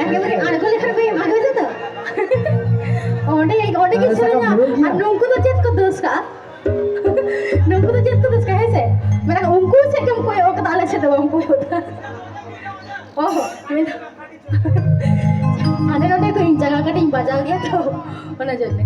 একেবারে আড়গোল এখানে ভাগ হয়েছে তো অনেক কিছু না আর নৌকো তো চেত কর দোষ কা nunggu tuh jatuh terus kayak saya mereka ungku saya kan kue oh ketala saya tuh ungku oh minta ada nanti aku injak angkat baca dia tuh mana jadi